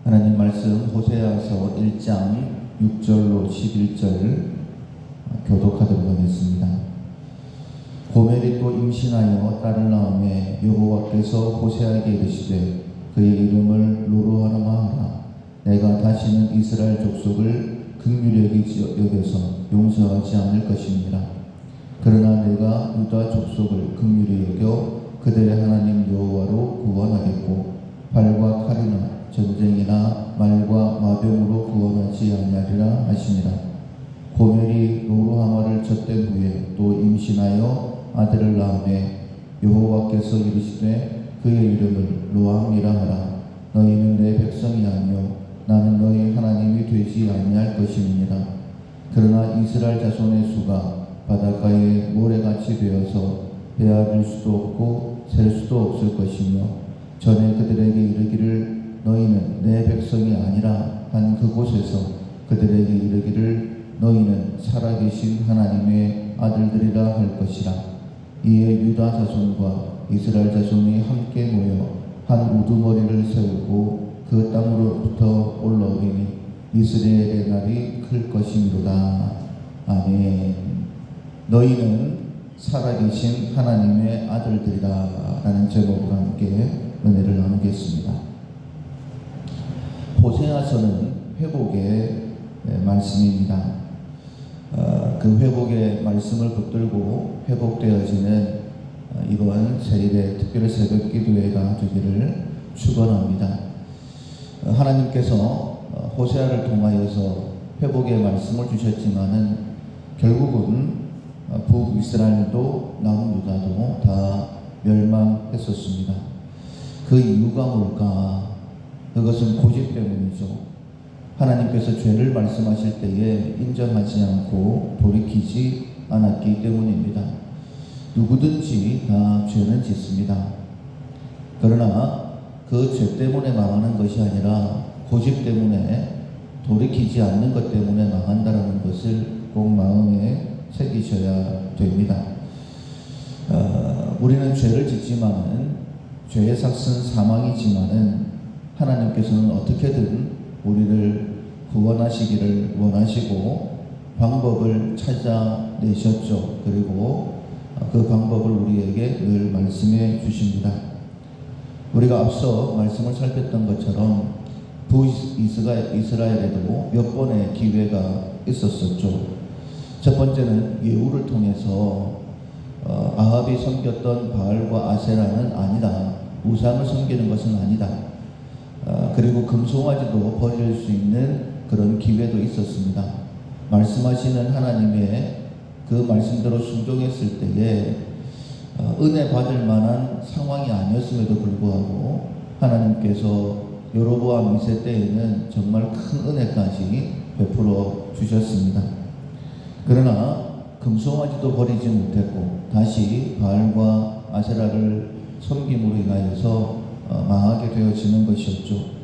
하나님 말씀 호세아서 1장 6절로 11절 교독하도록 하겠습니다. 고멜이 또 임신하여 딸을 낳음에 여호와께서 호세아에게 이르시되 그의 이름을 로루하마 하라. 내가 다시는 이스라엘 족속을 긍휼히 여겨서 용서하지 않을 것이니라. 그러나 내가 유다 족속을 긍휼히 여겨 그들의 하나님 여호와로 구원하겠고 발과 칼이나 전쟁이나 말과 마병으로 구원하지 아니하리라 하시니라. 고멜이 로루하마를 젖된 후에 또 임신하여 아들을 낳음에 여호와께서 이르시되 그의 이름을 로암이라 하라. 너희는 내 백성이 아니요 나는 너희 하나님이 되지 아니할 것임이니라. 그러나 이스라엘 자손의 수가 바닷가에 모래같이 되어서 헤아릴 수도 없고 셀 수도 없을 것이며 전에 그들에게 이르기를 너희는 내 백성이 아니라 한 그곳에서 그들에게 이르기를 너희는 살아계신 하나님의 아들들이라 할 것이라. 이에 유다 자손과 이스라엘 자손이 함께 모여 한 우두머리를 세우고 그 땅으로부터 올라오리니 이스라엘의 날이 클 것이미로다. 아멘. 너희는 살아계신 하나님의 아들들이라 라는 제목으로 함께 은혜를 나누겠습니다. 호세아서는 회복의 말씀입니다. 그 회복의 말씀을 붙들고 회복되어지는 이번 세일의 특별 새벽 기도회가 되기를 축원합니다. 하나님께서 호세아를 통하여서 회복의 말씀을 주셨지만은 결국은 북이스라엘도 남유다도 다 멸망했었습니다. 그 이유가 뭘까? 그것은 고집 때문이죠. 하나님께서 죄를 말씀하실 때에 인정하지 않고 돌이키지 않았기 때문입니다. 누구든지 다 죄는 짓습니다. 그러나 그 죄 때문에 망하는 것이 아니라 고집 때문에 돌이키지 않는 것 때문에 망한다는 것을 꼭 마음에 새기셔야 됩니다. 우리는 죄를 짓지만은 죄의 삭은 사망이지만은 하나님께서는 어떻게든 우리를 구원하시기를 원하시고 방법을 찾아내셨죠. 그리고 그 방법을 우리에게 늘 말씀해 주십니다. 우리가 앞서 말씀을 살폈던 것처럼 북이스라엘에도 몇 번의 기회가 있었었죠. 첫 번째는 예후를 통해서 아합이 섬겼던 바알과 아세라는 아니다. 우상을 섬기는 것은 아니다. 그리고 금송아지도 버릴 수 있는 그런 기회도 있었습니다. 말씀하시는 하나님의 그 말씀대로 순종했을 때에 은혜 받을 만한 상황이 아니었음에도 불구하고 하나님께서 여로보암 2세 때에는 정말 큰 은혜까지 베풀어 주셨습니다. 그러나 금송아지도 버리지 못했고 다시 바알과 아세라를 섬김으로 인하여서 망하게 되어지는 것이었죠.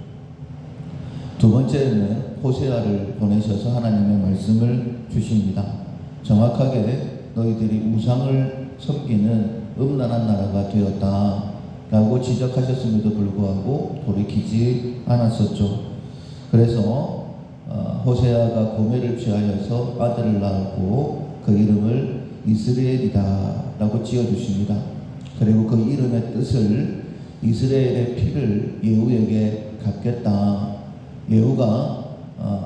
두 번째는 호세아를 보내셔서 하나님의 말씀을 주십니다. 정확하게 너희들이 우상을 섬기는 음란한 나라가 되었다 라고 지적하셨음에도 불구하고 돌이키지 않았었죠. 그래서 호세아가 고멜을 취하여서 아들을 낳았고 그 이름을 이스라엘이다 라고 지어주십니다. 그리고 그 이름의 뜻을 이스라엘의 피를 예후에게 갚겠다. 예후가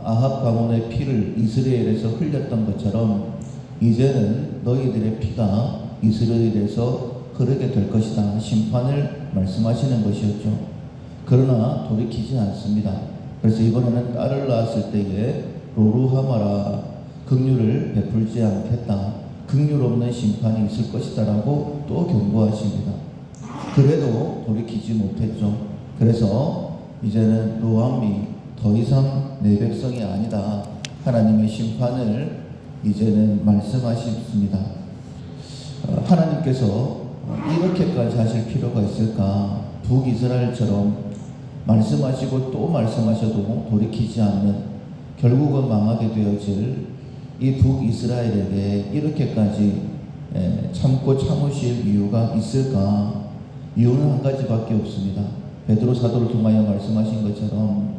아합 가문의 피를 이스라엘에서 흘렸던 것처럼 이제는 너희들의 피가 이스라엘에서 흐르게 될 것이다. 심판을 말씀하시는 것이었죠. 그러나 돌이키지 않습니다. 그래서 이번에는 딸을 낳았을 때에 로루하마라 긍휼을 베풀지 않겠다. 긍휼 없는 심판이 있을 것이다 라고 또 경고하십니다. 그래도 돌이키지 못했죠. 그래서 이제는 로암이 더 이상 내 백성이 아니다. 하나님의 심판을 이제는 말씀하십니다. 하나님께서 이렇게까지 하실 필요가 있을까? 북이스라엘처럼 말씀하시고 또 말씀하셔도 돌이키지 않는 결국은 망하게 되어질 이 북이스라엘에게 이렇게까지 참고 참으실 이유가 있을까? 이유는 한 가지밖에 없습니다. 베드로 사도를 통하여 말씀하신 것처럼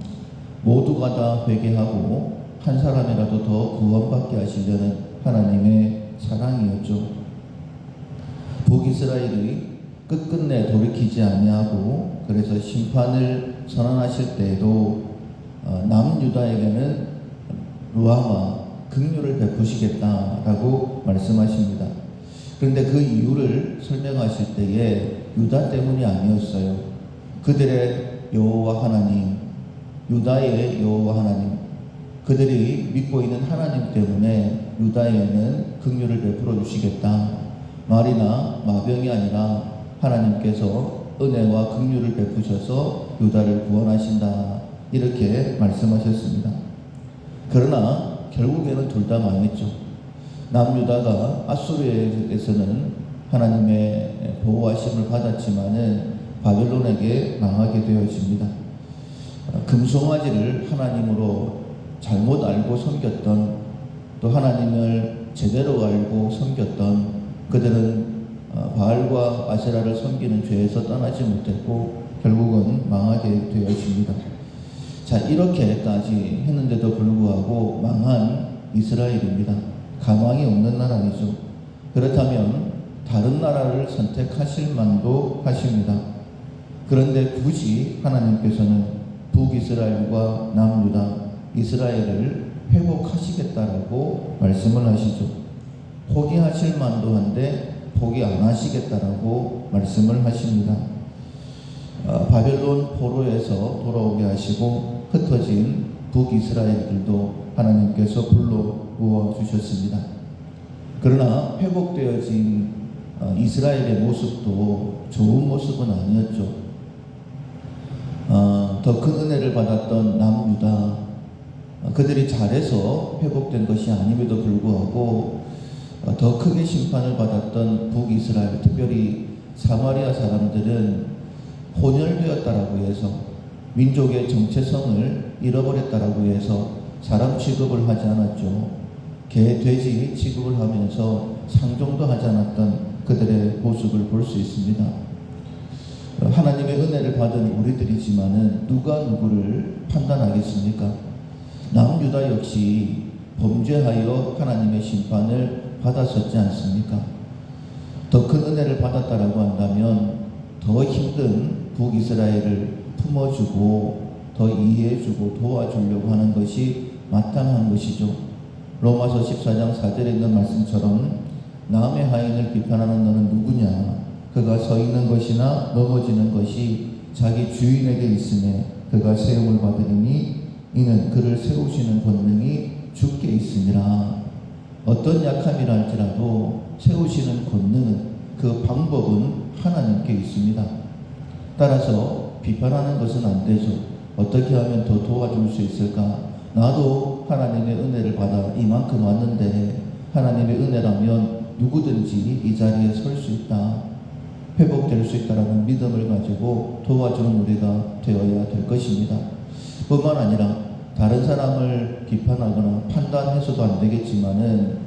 모두가 다 회개하고 한 사람이라도 더 구원받게 하시려는 하나님의 사랑이었죠. 북이스라엘이 끝끝내 돌이키지 아니하고 그래서 심판을 선언하실 때에도 남유다에게는 루아마 긍휼을 베푸시겠다라고 말씀하십니다. 그런데 그 이유를 설명하실 때에 유다 때문이 아니었어요. 그들의 여호와 하나님, 유다의 여호와 하나님, 그들이 믿고 있는 하나님 때문에 유다에는 긍휼을 베풀어 주시겠다. 말이나 마병이 아니라 하나님께서 은혜와 긍휼을 베푸셔서 유다를 구원하신다. 이렇게 말씀하셨습니다. 그러나 결국에는 둘 다 망했죠. 남유다가 아수르에서는 하나님의 보호하심을 받았지만은 바벨론에게 망하게 되어집니다. 금송아지를 하나님으로 잘못 알고 섬겼던, 또 하나님을 제대로 알고 섬겼던 그들은 바알과 아세라를 섬기는 죄에서 떠나지 못했고 결국은 망하게 되어집니다. 자, 이렇게까지 했는데도 불구하고 망한 이스라엘입니다. 가망이 없는 나라이죠. 그렇다면 다른 나라를 선택하실 만도 하십니다. 그런데 굳이 하나님께서는 북이스라엘과 남유다, 이스라엘을 회복하시겠다라고 말씀을 하시죠. 포기하실 만도 한데 포기 안 하시겠다라고 말씀을 하십니다. 바벨론 포로에서 돌아오게 하시고 흩어진 북이스라엘들도 하나님께서 불러 모아 주셨습니다. 그러나 회복되어진 이스라엘의 모습도 좋은 모습은 아니었죠. 더 큰 은혜를 받았던 남유다, 그들이 잘해서 회복된 것이 아님에도 불구하고 더 크게 심판을 받았던 북이스라엘, 특별히 사마리아 사람들은 혼혈되었다라고 해서, 민족의 정체성을 잃어버렸다라고 해서 사람 취급을 하지 않았죠. 개, 돼지 취급을 하면서 상종도 하지 않았던 그들의 모습을 볼 수 있습니다. 하나님의 은혜를 받은 우리들이지만은 누가 누구를 판단하겠습니까? 남유다 역시 범죄하여 하나님의 심판을 받았었지 않습니까? 더 큰 은혜를 받았다라고 한다면 더 힘든 북이스라엘을 품어주고 더 이해해주고 도와주려고 하는 것이 마땅한 것이죠. 로마서 14장 4절에 있는 말씀처럼 남의 하인을 비판하는 너는 누구냐? 그가 서 있는 것이나 넘어지는 것이 자기 주인에게 있으며 그가 세움을 받으리니 이는 그를 세우시는 권능이 주께 있으니라. 어떤 약함이라 할지라도 세우시는 권능은, 그 방법은 하나님께 있습니다. 따라서 비판하는 것은 안 되죠. 어떻게 하면 더 도와줄 수 있을까? 나도 하나님의 은혜를 받아 이만큼 왔는데 하나님의 은혜라면 누구든지 이 자리에 설 수 있다, 회복될 수 있다라는 믿음을 가지고 도와주는 우리가 되어야 될 것입니다. 뿐만 아니라 다른 사람을 비판하거나 판단해서도 안 되겠지만은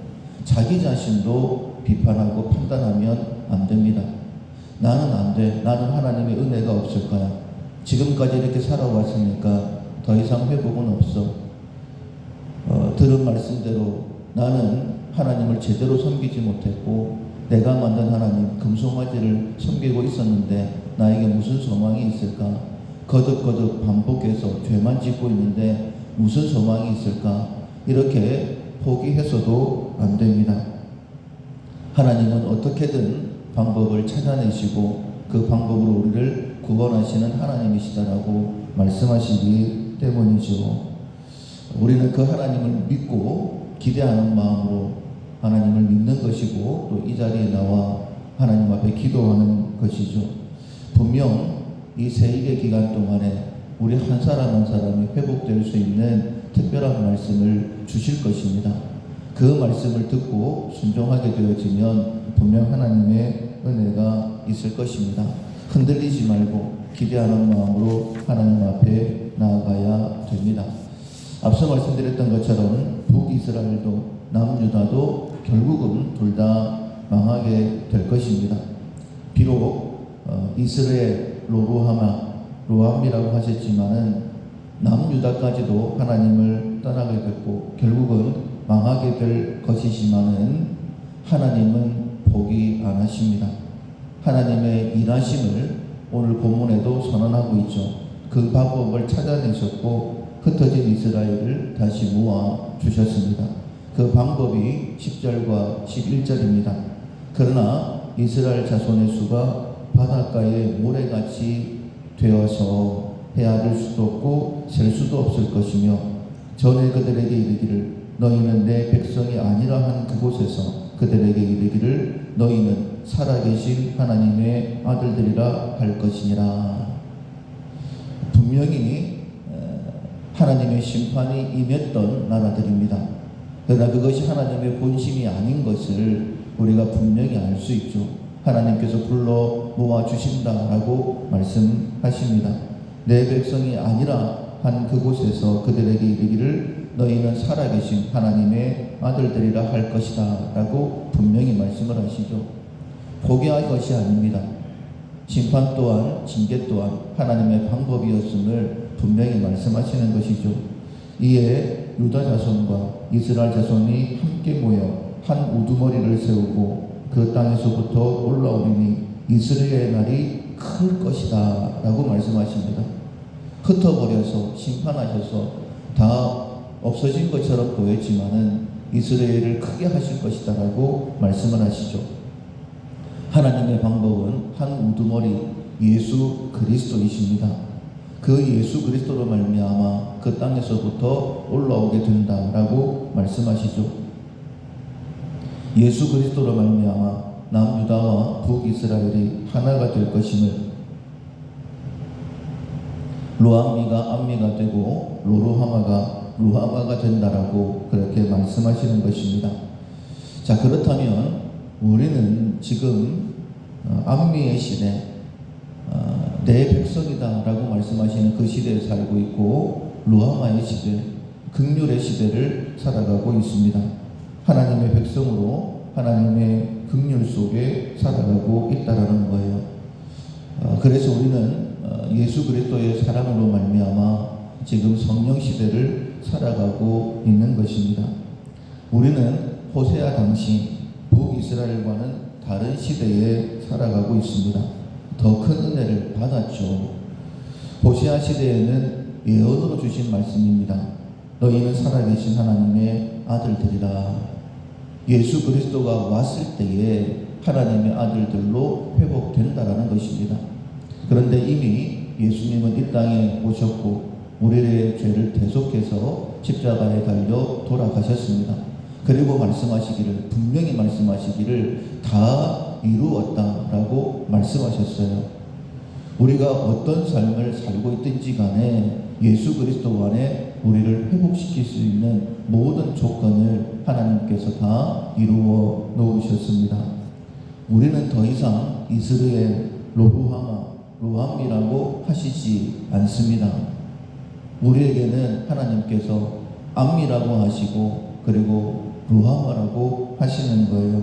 자기 자신도 비판하고 판단하면 안 됩니다. 나는 안 돼. 나는 하나님의 은혜가 없을 거야. 지금까지 이렇게 살아왔으니까 더 이상 회복은 없어. 들은 말씀대로 나는 하나님을 제대로 섬기지 못했고 내가 만든 하나님 금송아지를 섬기고 있었는데 나에게 무슨 소망이 있을까? 거듭거듭 반복해서 죄만 짓고 있는데 무슨 소망이 있을까? 이렇게 포기해서도 안 됩니다. 하나님은 어떻게든 방법을 찾아내시고 그 방법으로 우리를 구원하시는 하나님이시다라고 말씀하시기 때문이죠. 우리는 그 하나님을 믿고 기대하는 마음으로 하나님을 믿는 것이고 또 이 자리에 나와 하나님 앞에 기도하는 것이죠. 분명 이 세일의 기간 동안에 우리 한 사람 한 사람이 회복될 수 있는 특별한 말씀을 주실 것입니다. 그 말씀을 듣고 순종하게 되어지면 분명 하나님의 은혜가 있을 것입니다. 흔들리지 말고 기대하는 마음으로 하나님 앞에 나아가야 됩니다. 앞서 말씀드렸던 것처럼 북이스라엘도 남유다도 결국은 둘 다 망하게 될 것입니다. 비록 이스라엘 로함이라고 하셨지만은 남유다까지도 하나님을 떠나게 됐고 결국은 망하게 될 것이지만은 하나님은 포기 안 하십니다. 하나님의 일하심을 오늘 본문에도 선언하고 있죠. 그 방법을 찾아내셨고 흩어진 이스라엘을 다시 모아 주셨습니다. 그 방법이 10절과 11절입니다. 그러나 이스라엘 자손의 수가 바닷가의 모래같이 되어서 헤아릴 수도 없고 셀 수도 없을 것이며 전에 그들에게 이르기를 너희는 내 백성이 아니라 한 그곳에서 그들에게 이르기를 너희는 살아계신 하나님의 아들들이라 할 것이니라. 분명히 하나님의 심판이 임했던 나라들입니다. 그러나 그것이 하나님의 본심이 아닌 것을 우리가 분명히 알 수 있죠. 하나님께서 불러 모아 주신다라고 말씀하십니다. 내 백성이 아니라 한 그곳에서 그들에게 이르기를 너희는 살아계신 하나님의 아들들이라 할 것이다 라고 분명히 말씀을 하시죠. 포기할 것이 아닙니다. 심판 또한 징계 또한 하나님의 방법이었음을 분명히 말씀하시는 것이죠. 이에 유다 자손과 이스라엘 자손이 함께 모여 한 우두머리를 세우고 그 땅에서부터 올라오리니 이스라엘의 날이 클 것이다 라고 말씀하십니다. 흩어버려서 심판하셔서 다 없어진 것처럼 보였지만은 이스라엘을 크게 하실 것이다 라고 말씀을 하시죠. 하나님의 방법은 한 우두머리 예수 그리스도이십니다. 그 예수 그리스도로 말미암아 그 땅에서부터 올라오게 된다라고 말씀하시죠. 예수 그리스도로 말미암아 남유다와 북이스라엘이 하나가 될 것임을 로암미가 암미가 되고 로루하마가 루하마가 된다라고 그렇게 말씀하시는 것입니다. 자, 그렇다면 우리는 지금 암미의 시대, 내 백성이다 라고 말씀하시는 그 시대에 살고 있고 루하마의 시대, 긍휼의 시대를 살아가고 있습니다. 하나님의 백성으로 하나님의 긍휼 속에 살아가고 있다라는 거예요. 그래서 우리는 예수 그리스도의 사랑으로 말미암아 지금 성령 시대를 살아가고 있는 것입니다. 우리는 호세아 당시 북이스라엘과는 다른 시대에 살아가고 있습니다. 더 큰 은혜를 받았죠. 호세아 시대에는 예언으로 주신 말씀입니다. 너희는 살아계신 하나님의 아들들이라. 예수 그리스도가 왔을 때에 하나님의 아들들로 회복된다라는 것입니다. 그런데 이미 예수님은 이 땅에 오셨고 우리의 죄를 대속해서 십자가에 달려 돌아가셨습니다. 그리고 말씀하시기를, 분명히 말씀하시기를 다 이루었다라고 말씀하셨어요. 우리가 어떤 삶을 살고 있든지 간에 예수 그리스도 안에 우리를 회복시킬 수 있는 모든 조건을 하나님께서 다 이루어 놓으셨습니다. 우리는 더 이상 이스라엘, 로루하마, 루암미라고 하시지 않습니다. 우리에게는 하나님께서 암미라고 하시고 그리고 루하마라고 하시는 거예요.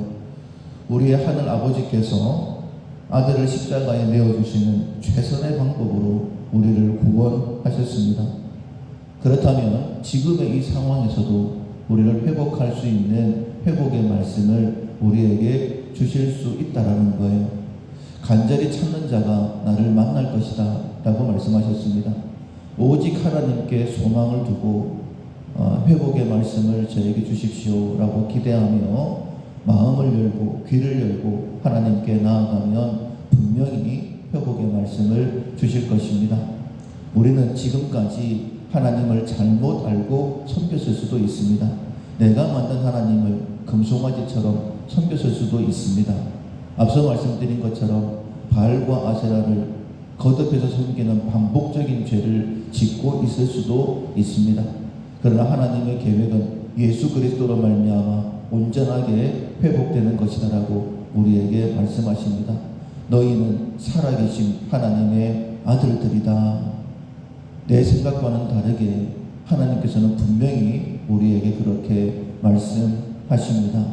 우리의 하늘 아버지께서 아들을 십자가에 내어주시는 최선의 방법으로 우리를 구원하셨습니다. 그렇다면 지금의 이 상황에서도 우리를 회복할 수 있는 회복의 말씀을 우리에게 주실 수 있다라는 거예요. 간절히 찾는 자가 나를 만날 것이다 라고 말씀하셨습니다. 오직 하나님께 소망을 두고 회복의 말씀을 저에게 주십시오 라고 기대하며 마음을 열고 귀를 열고 하나님께 나아가면 분명히 회복의 말씀을 주실 것입니다. 우리는 지금까지 하나님을 잘못 알고 섬겼을 수도 있습니다. 내가 만든 하나님을 금송아지처럼 섬겼을 수도 있습니다. 앞서 말씀드린 것처럼 바알과 아세라를 거듭해서 섬기는 반복적인 죄를 짓고 있을 수도 있습니다. 그러나 하나님의 계획은 예수 그리스도로 말미암아 온전하게 회복되는 것이다라고 우리에게 말씀하십니다. 너희는 살아계신 하나님의 아들들이다. 내 생각과는 다르게 하나님께서는 분명히 우리에게 그렇게 말씀하십니다.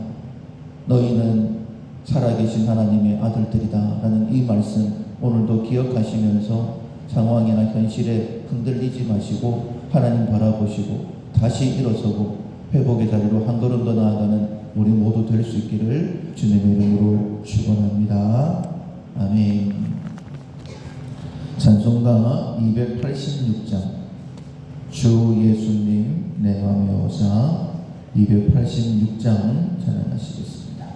너희는 살아계신 하나님의 아들들이다 라는 이 말씀 오늘도 기억하시면서 상황이나 현실에 흔들리지 마시고 하나님 바라보시고 다시 일어서고 회복의 자리로 한 걸음 더 나아가는 우리 모두 될 수 있기를 주님의 이름으로 축원합니다. 아멘. 찬송가 286장 주 예수님 내 맘에 오사 286장 찬양하시겠습니다.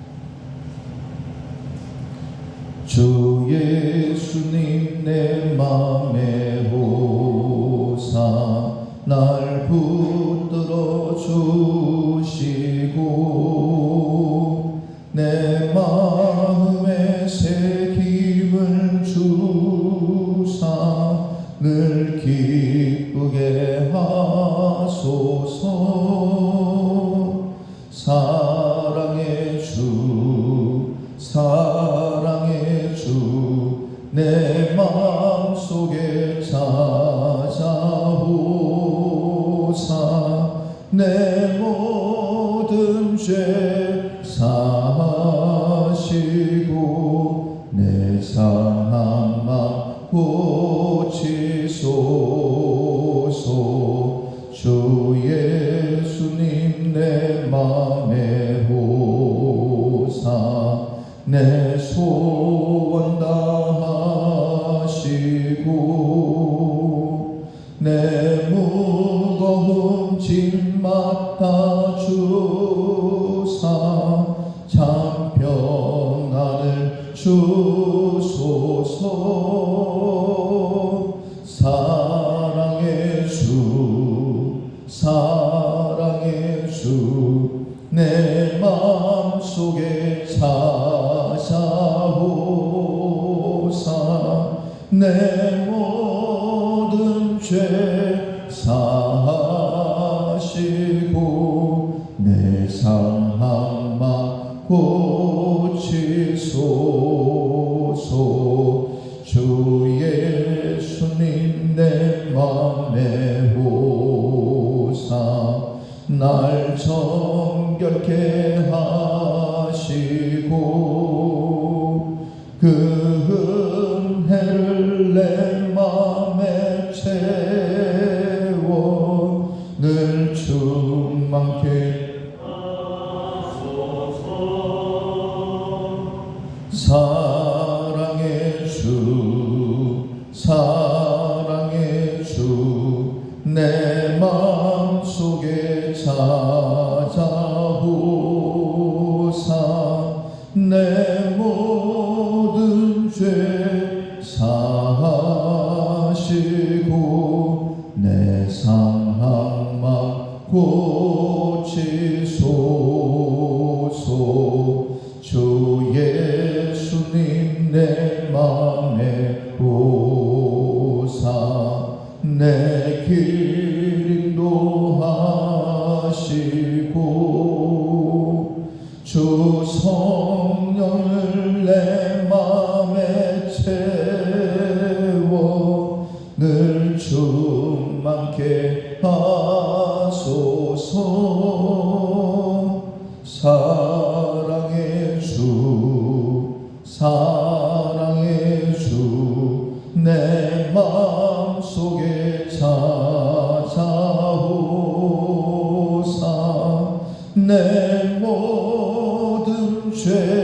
주 예수님 내 맘에 오사 날 붙들어 주시고 내 마음에 새김을 주사 늘 기쁘게 하소서. 사랑의 주 사랑의 주 내 마음속에 찾아오사 내 모든 죄 사하시고 내 상한 맘 고치소서. 주 예수님 내 맘에 오사 내 소원 다하시고 내 무거운 짐 맡아 주사 참 평안을 주소서. 사랑의 주 사랑의 주 내 마음속에 찾아오사 내 모든 죄 사하시고 내 상한 맘 고치소서. 주 예수님 내 맘에 오사 날 정결케 하시고 그 은혜를 내 맘에 채워 늘 충만케 하소서. 사랑의 주 사랑의 주 내 마음속에 찾아오사 내 모든 죄 사하시고 내 상한 맘 고치소서. 주 예수님 내 맘에 오사 내 길 인도하시고 주 성령을 내 맘에 채워 늘 충만케 하소서. 사랑의 주 사랑의 주 내 마음속에 찾아오사 내 모든 죄